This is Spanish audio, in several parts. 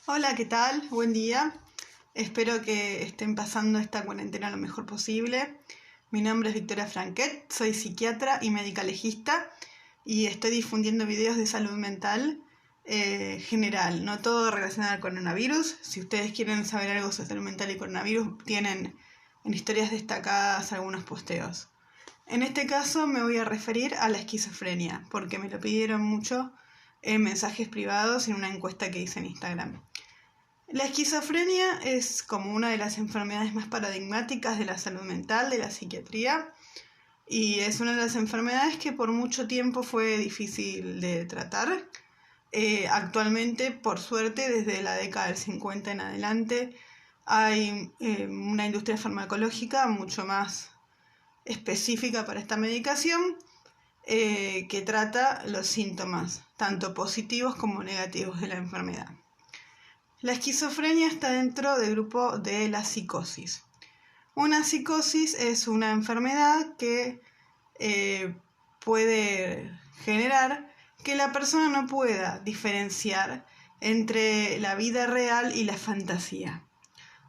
Hola, ¿qué tal? Buen día. Espero que estén pasando esta cuarentena lo mejor posible. Mi nombre es Victoria Franquet, soy psiquiatra y médica legista y estoy difundiendo videos de salud mental general, no todo relacionado al coronavirus. Si ustedes quieren saber algo sobre salud mental y coronavirus, tienen en historias destacadas algunos posteos. En este caso me voy a referir a la esquizofrenia, porque me lo pidieron mucho en mensajes privados en una encuesta que hice en Instagram. La esquizofrenia es como una de las enfermedades más paradigmáticas de la salud mental, de la psiquiatría, y es una de las enfermedades que por mucho tiempo fue difícil de tratar. Actualmente, por suerte, desde la década del 50 en adelante, hay una industria farmacológica mucho más específica para esta medicación que trata los síntomas, tanto positivos como negativos de la enfermedad. La esquizofrenia está dentro del grupo de la psicosis. Una psicosis es una enfermedad que puede generar que la persona no pueda diferenciar entre la vida real y la fantasía.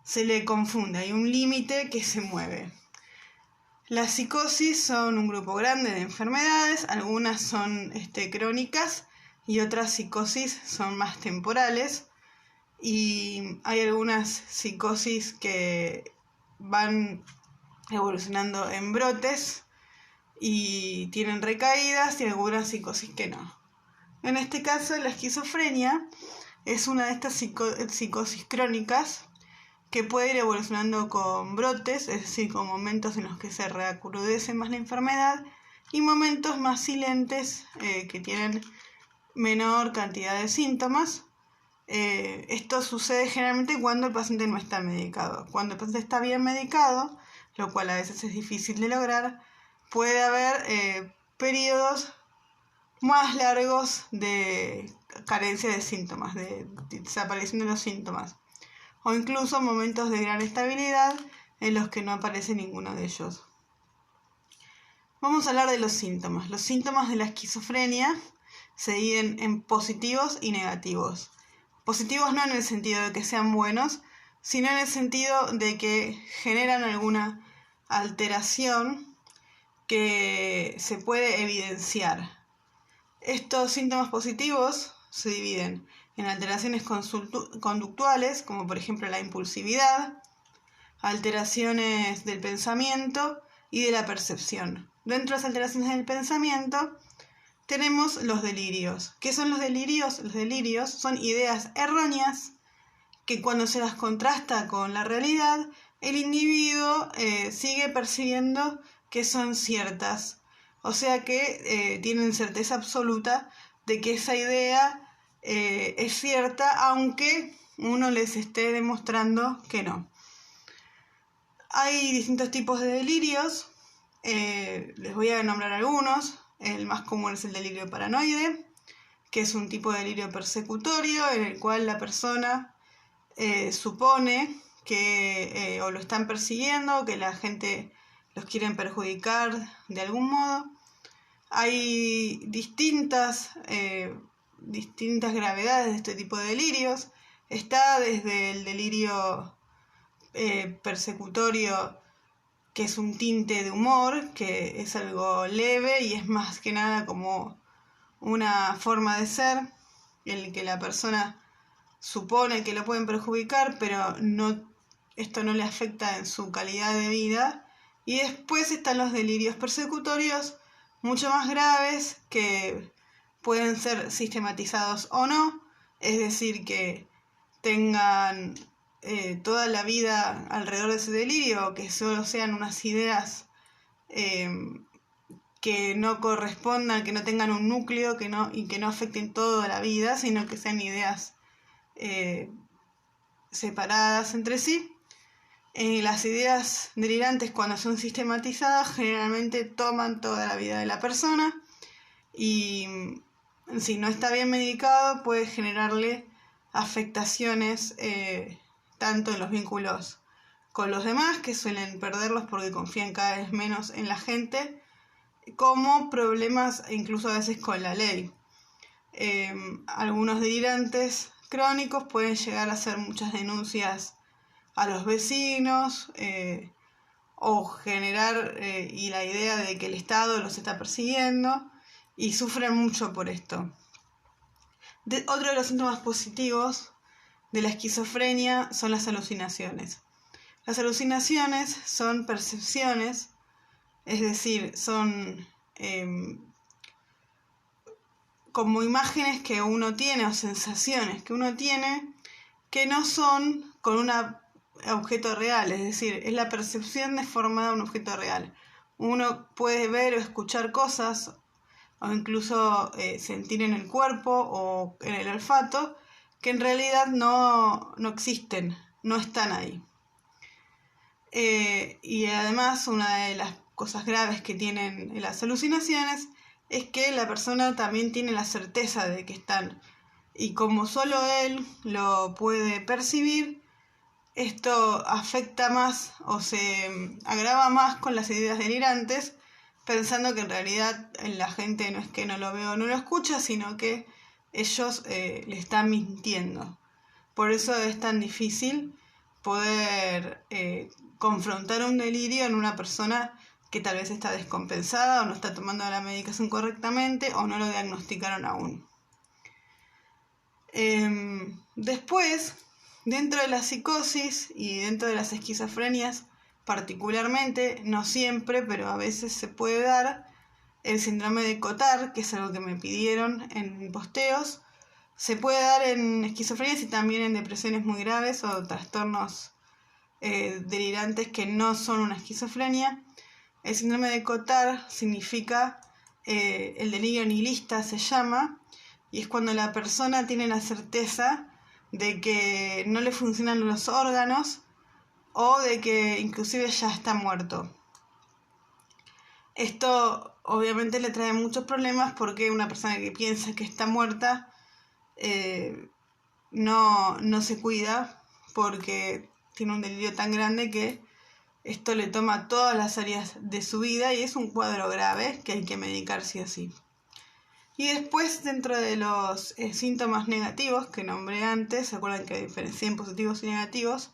Se le confunde, hay un límite que se mueve. Las psicosis son un grupo grande de enfermedades, algunas son crónicas y otras psicosis son más temporales. Y hay algunas psicosis que van evolucionando en brotes y tienen recaídas y algunas psicosis que no. En este caso, la esquizofrenia es una de estas psicosis crónicas que puede ir evolucionando con brotes, es decir, con momentos en los que se reacrudece más la enfermedad y momentos más silentes que tienen menor cantidad de síntomas. Esto sucede generalmente cuando el paciente no está medicado. Cuando el paciente está bien medicado, lo cual a veces es difícil de lograr, puede haber periodos más largos de carencia de síntomas, de desaparición de los síntomas, o incluso momentos de gran estabilidad en los que no aparece ninguno de ellos. Vamos a hablar de los síntomas. Los síntomas de la esquizofrenia se dividen en positivos y negativos. Positivos no en el sentido de que sean buenos, sino en el sentido de que generan alguna alteración que se puede evidenciar. Estos síntomas positivos se dividen en alteraciones conductuales, como por ejemplo la impulsividad, alteraciones del pensamiento y de la percepción. Dentro de las alteraciones del pensamiento tenemos los delirios. ¿Qué son los delirios? Los delirios son ideas erróneas que cuando se las contrasta con la realidad, el individuo sigue percibiendo que son ciertas. O sea que tienen certeza absoluta de que esa idea es cierta, aunque uno les esté demostrando que no. Hay distintos tipos de delirios. Les voy a nombrar algunos. El más común es el delirio paranoide, que es un tipo de delirio persecutorio en el cual la persona supone que o lo están persiguiendo, que la gente los quiere perjudicar de algún modo. Hay distintas gravedades de este tipo de delirios. Está desde el delirio persecutorio, que es un tinte de humor, que es algo leve y es más que nada como una forma de ser, en el que la persona supone que lo pueden perjudicar, pero esto no le afecta en su calidad de vida. Y después están los delirios persecutorios, mucho más graves, que pueden ser sistematizados o no, es decir, que tengan toda la vida alrededor de ese delirio, que solo sean unas ideas que no correspondan, que no tengan un núcleo y que no afecten toda la vida, sino que sean ideas separadas entre sí. Las ideas delirantes, cuando son sistematizadas, generalmente toman toda la vida de la persona y si no está bien medicado puede generarle afectaciones tanto en los vínculos con los demás, que suelen perderlos porque confían cada vez menos en la gente, como problemas incluso a veces con la ley. Algunos delirantes crónicos pueden llegar a hacer muchas denuncias a los vecinos o generar y la idea de que el Estado los está persiguiendo y sufren mucho por esto. Otro de los síntomas positivos de la esquizofrenia son las alucinaciones. Las alucinaciones son percepciones, es decir, son como imágenes que uno tiene o sensaciones que uno tiene que no son con un objeto real, es decir, es la percepción deformada de un objeto real. Uno puede ver o escuchar cosas o incluso sentir en el cuerpo o en el olfato que en realidad no existen, no están ahí. Y además una de las cosas graves que tienen las alucinaciones es que la persona también tiene la certeza de que están. Y como solo él lo puede percibir, esto afecta más o se agrava más con las ideas delirantes, pensando que en realidad la gente no es que no lo ve o no lo escucha, sino que ellos le están mintiendo. Por eso es tan difícil poder confrontar un delirio en una persona que tal vez está descompensada o no está tomando la medicación correctamente o no lo diagnosticaron aún. Después, dentro de la psicosis y dentro de las esquizofrenias particularmente, no siempre, pero a veces se puede dar el síndrome de Cotard, que es algo que me pidieron en posteos. Se puede dar en esquizofrenias y también en depresiones muy graves o trastornos delirantes que no son una esquizofrenia. El síndrome de Cotard significa el delirio nihilista, se llama, y es cuando la persona tiene la certeza de que no le funcionan los órganos o de que inclusive ya está muerto. Esto obviamente le trae muchos problemas porque una persona que piensa que está muerta no se cuida porque tiene un delirio tan grande que esto le toma todas las áreas de su vida y es un cuadro grave que hay que medicar sí o sí. Y después, dentro de los síntomas negativos que nombré antes, ¿se acuerdan que diferencié en positivos y negativos?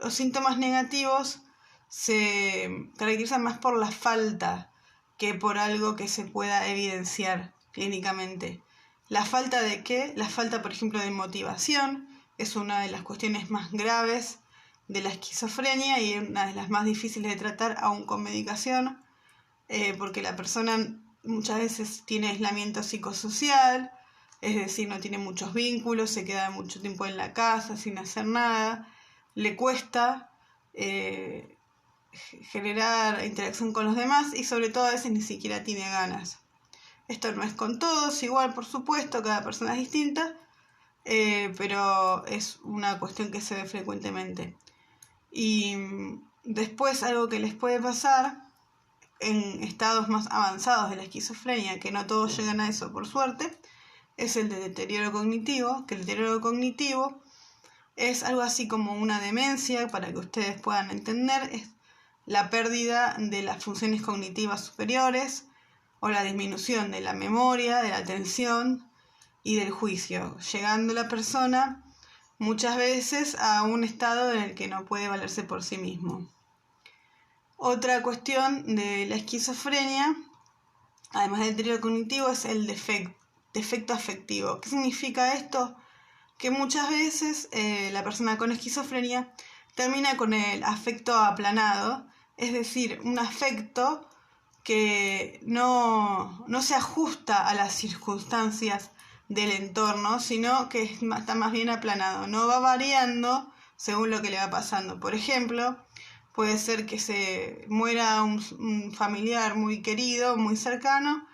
Los síntomas negativos se caracterizan más por la falta que por algo que se pueda evidenciar clínicamente. ¿La falta de qué? La falta, por ejemplo, de motivación es una de las cuestiones más graves de la esquizofrenia y una de las más difíciles de tratar aún con medicación, porque la persona muchas veces tiene aislamiento psicosocial, es decir, no tiene muchos vínculos, se queda mucho tiempo en la casa sin hacer nada, le cuesta generar interacción con los demás y sobre todo a veces ni siquiera tiene ganas. Esto no es con todos, igual por supuesto, cada persona es distinta, pero es una cuestión que se ve frecuentemente. Y después algo que les puede pasar en estados más avanzados de la esquizofrenia, que no todos llegan a eso por suerte, es el de deterioro cognitivo, que el deterioro cognitivo es algo así como una demencia, para que ustedes puedan entender, es la pérdida de las funciones cognitivas superiores o la disminución de la memoria, de la atención y del juicio, llegando la persona muchas veces a un estado en el que no puede valerse por sí mismo. Otra cuestión de la esquizofrenia, además del deterioro cognitivo, es el defecto afectivo. ¿Qué significa esto? Que muchas veces la persona con esquizofrenia termina con el afecto aplanado, es decir, un afecto que no se ajusta a las circunstancias del entorno, sino que está más bien aplanado, no va variando según lo que le va pasando. Por ejemplo, puede ser que se muera un familiar muy querido, muy cercano,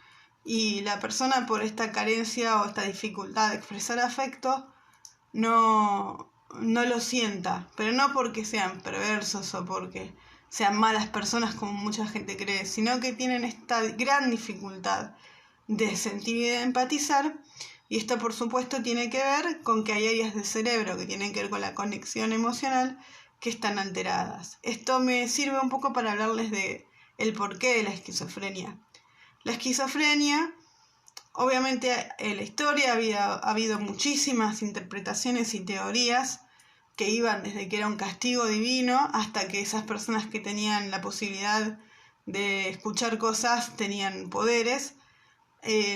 y la persona por esta carencia o esta dificultad de expresar afecto no lo sienta, pero no porque sean perversos o porque sean malas personas como mucha gente cree, sino que tienen esta gran dificultad de sentir y de empatizar, y esto por supuesto tiene que ver con que hay áreas del cerebro que tienen que ver con la conexión emocional que están alteradas. Esto me sirve un poco para hablarles de el porqué de la esquizofrenia. La esquizofrenia Obviamente en la historia ha habido muchísimas interpretaciones y teorías que iban desde que era un castigo divino hasta que esas personas que tenían la posibilidad de escuchar cosas tenían poderes.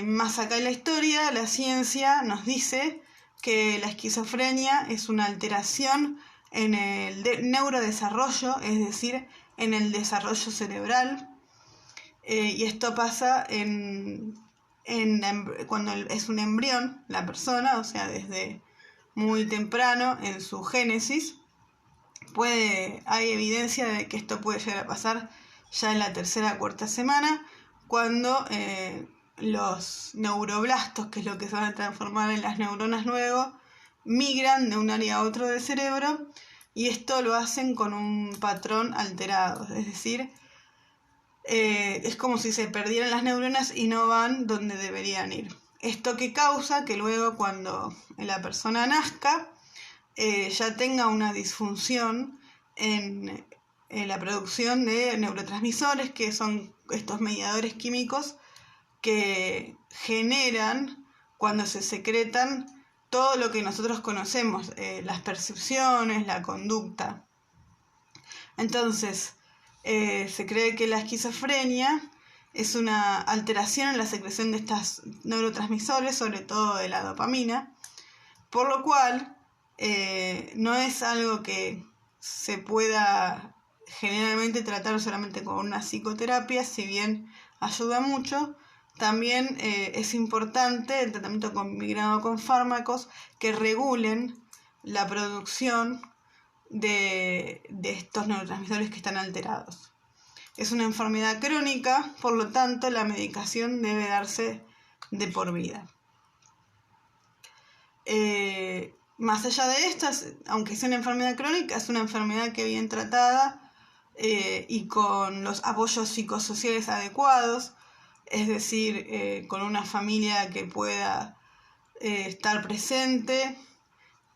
Más acá en la historia, la ciencia nos dice que la esquizofrenia es una alteración en el neurodesarrollo, es decir, en el desarrollo cerebral. Y esto pasa cuando es un embrión, la persona, o sea, desde muy temprano en su génesis. Hay evidencia de que esto puede llegar a pasar ya en la tercera o cuarta semana, cuando los neuroblastos, que es lo que se van a transformar en las neuronas luego, migran de un área a otro del cerebro, y esto lo hacen con un patrón alterado, es decir, es como si se perdieran las neuronas y no van donde deberían ir. Esto que causa que luego cuando la persona nazca ya tenga una disfunción en la producción de neurotransmisores, que son estos mediadores químicos que generan, cuando se secretan, todo lo que nosotros conocemos, las percepciones, la conducta. Entonces, se cree que la esquizofrenia es una alteración en la secreción de estos neurotransmisores, sobre todo de la dopamina, por lo cual no es algo que se pueda generalmente tratar solamente con una psicoterapia, si bien ayuda mucho. También es importante el tratamiento combinado con fármacos que regulen la producción de estos neurotransmisores que están alterados. Es una enfermedad crónica, por lo tanto la medicación debe darse de por vida. Más allá de esto, aunque sea una enfermedad crónica, es una enfermedad que bien tratada y con los apoyos psicosociales adecuados, es decir, con una familia que pueda estar presente,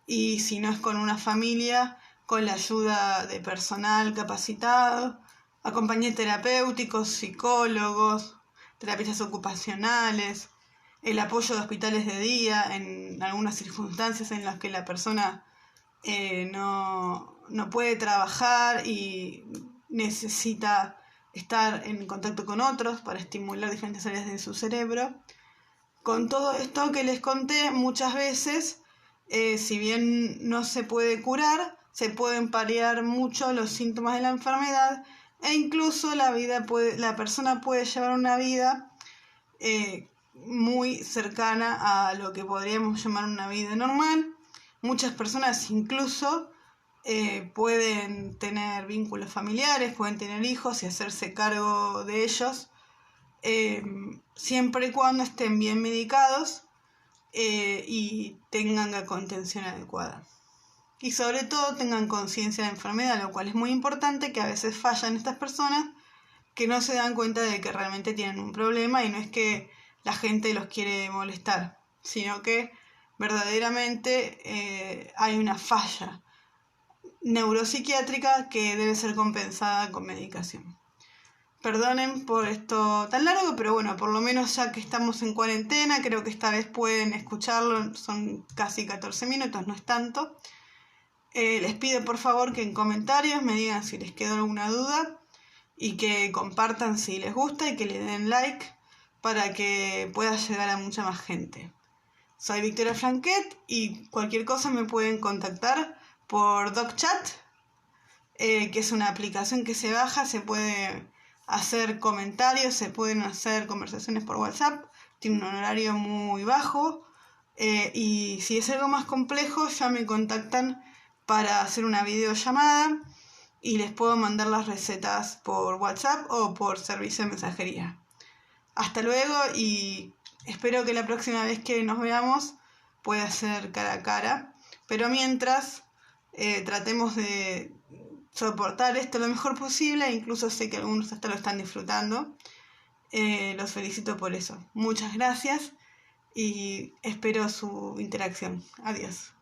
y si no es con una familia, con la ayuda de personal capacitado, acompañantes terapéuticos, psicólogos, terapistas ocupacionales, el apoyo de hospitales de día en algunas circunstancias en las que la persona no puede trabajar y necesita estar en contacto con otros para estimular diferentes áreas de su cerebro. Con todo esto que les conté, muchas veces, si bien no se puede curar, se pueden paliar mucho los síntomas de la enfermedad, e incluso la persona puede llevar una vida muy cercana a lo que podríamos llamar una vida normal. Muchas personas incluso pueden tener vínculos familiares, pueden tener hijos y hacerse cargo de ellos, siempre y cuando estén bien medicados y tengan la contención adecuada. Y sobre todo tengan conciencia de la enfermedad, lo cual es muy importante, que a veces fallan estas personas que no se dan cuenta de que realmente tienen un problema, y no es que la gente los quiere molestar, sino que verdaderamente hay una falla neuropsiquiátrica que debe ser compensada con medicación. Perdonen por esto tan largo, pero bueno, por lo menos ya que estamos en cuarentena, creo que esta vez pueden escucharlo, son casi 14 minutos, no es tanto. Les pido por favor que en comentarios me digan si les quedó alguna duda y que compartan si les gusta y que le den like para que pueda llegar a mucha más gente. Soy Victoria Franquet y cualquier cosa me pueden contactar por DocChat, que es una aplicación que se baja, se puede hacer comentarios, se pueden hacer conversaciones por WhatsApp, tiene un horario muy bajo, y si es algo más complejo ya me contactan para hacer una videollamada y les puedo mandar las recetas por WhatsApp o por servicio de mensajería. Hasta luego, y espero que la próxima vez que nos veamos pueda ser cara a cara, pero mientras tratemos de soportar esto lo mejor posible. Incluso sé que algunos hasta lo están disfrutando. Los felicito por eso. Muchas gracias y espero su interacción. Adiós.